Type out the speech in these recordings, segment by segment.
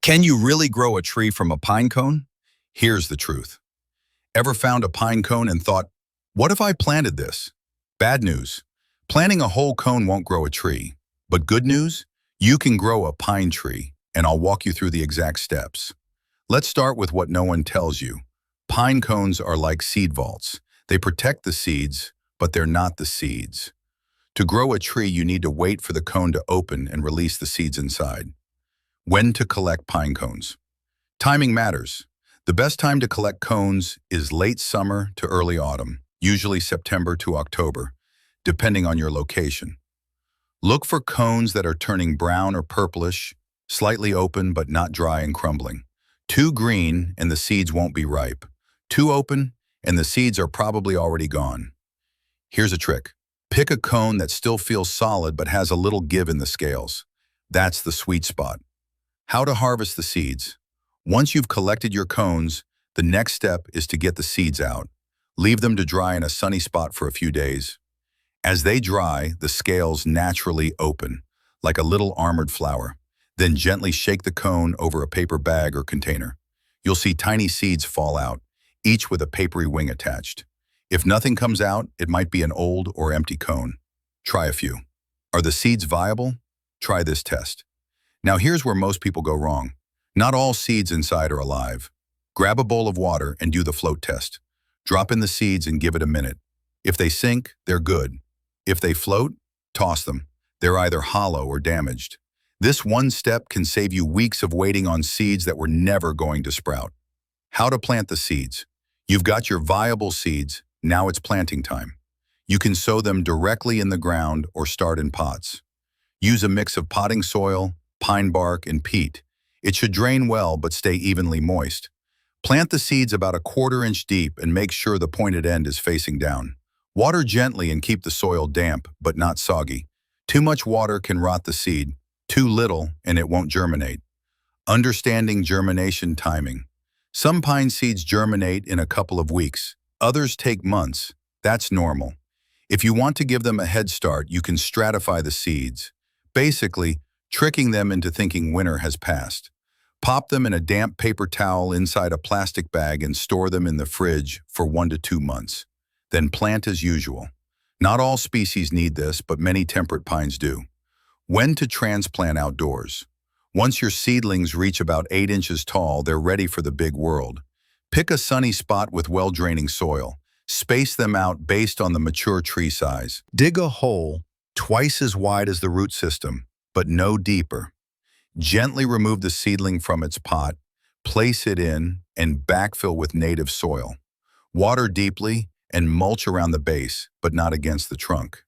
Can you really grow a tree from a pine cone? Here's the truth. Ever found a pine cone and thought, what if I planted this? Bad news. Planting a whole cone won't grow a tree. But good news, you can grow a pine tree, and I'll walk you through the exact steps. Let's start with what no one tells you. Pine cones are like seed vaults. They protect the seeds, but they're not the seeds. To grow a tree, you need to wait for the cone to open and release the seeds inside. When to collect pine cones. Timing matters. The best time to collect cones is late summer to early autumn, usually September to October, depending on your location. Look for cones that are turning brown or purplish, slightly open but not dry and crumbling. Too green and the seeds won't be ripe. Too open and the seeds are probably already gone. Here's a trick. Pick a cone that still feels solid but has a little give in the scales. That's the sweet spot. How to harvest the seeds. Once you've collected your cones, the next step is to get the seeds out. Leave them to dry in a sunny spot for a few days. As they dry, the scales naturally open, like a little armored flower. Then gently shake the cone over a paper bag or container. You'll see tiny seeds fall out, each with a papery wing attached. If nothing comes out, it might be an old or empty cone. Try a few. Are the seeds viable? Try this test. Now here's where most people go wrong. Not all seeds inside are alive. Grab a bowl of water and do the float test. Drop in the seeds and give it a minute. If they sink, they're good. If they float, toss them. They're either hollow or damaged. This one step can save you weeks of waiting on seeds that were never going to sprout. How to plant the seeds. You've got your viable seeds, now it's planting time. You can sow them directly in the ground or start in pots. Use a mix of potting soil, pine bark, and peat. It should drain well but stay evenly moist. Plant the seeds about a 1/4 inch deep and make sure the pointed end is facing down. Water gently and keep the soil damp but not soggy. Too much water can rot the seed, too little and it won't germinate. Understanding germination timing. Some pine seeds germinate in a couple of weeks. Others take months. That's normal. If you want to give them a head start, you can stratify the seeds. Basically, tricking them into thinking winter has passed. Pop them in a damp paper towel inside a plastic bag and store them in the fridge for 1 to 2 months. Then plant as usual. Not all species need this, but many temperate pines do. When to transplant outdoors. Once your seedlings reach about 8 inches tall, they're ready for the big world. Pick a sunny spot with well-draining soil. Space them out based on the mature tree size. Dig a hole twice as wide as the root system, but no deeper. Gently remove the seedling from its pot, place it in, and backfill with native soil. Water deeply and mulch around the base, but not against the trunk.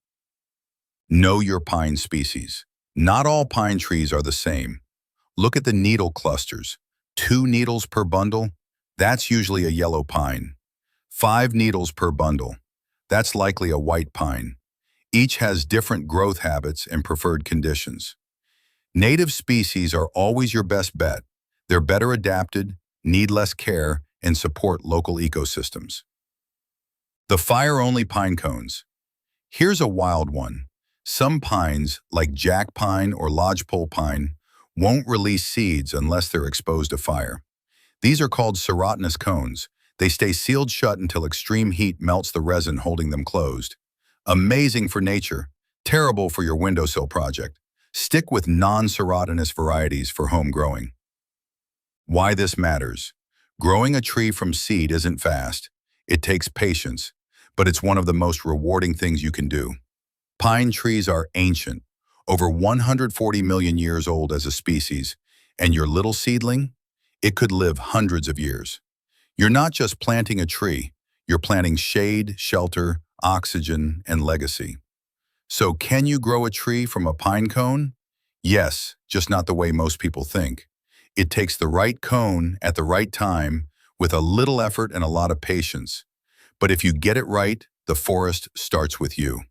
Know your pine species. Not all pine trees are the same. Look at the needle clusters. 2 needles per bundle, that's usually a yellow pine. 5 needles per bundle, that's likely a white pine. Each has different growth habits and preferred conditions. Native species are always your best bet. They're better adapted, need less care, and support local ecosystems. The fire-only pine cones. Here's a wild one. Some pines, like jack pine or lodgepole pine, won't release seeds unless they're exposed to fire. These are called serotinous cones. They stay sealed shut until extreme heat melts the resin holding them closed. Amazing for nature, terrible for your windowsill project. Stick with non-serotinous varieties for home growing. Why this matters. Growing a tree from seed isn't fast. It takes patience, but it's one of the most rewarding things you can do. Pine trees are ancient, over 140 million years old as a species, and your little seedling, it could live hundreds of years. You're not just planting a tree, you're planting shade, shelter, oxygen, and legacy. So can you grow a tree from a pine cone? Yes, just not the way most people think. It takes the right cone at the right time with a little effort and a lot of patience. But if you get it right, the forest starts with you.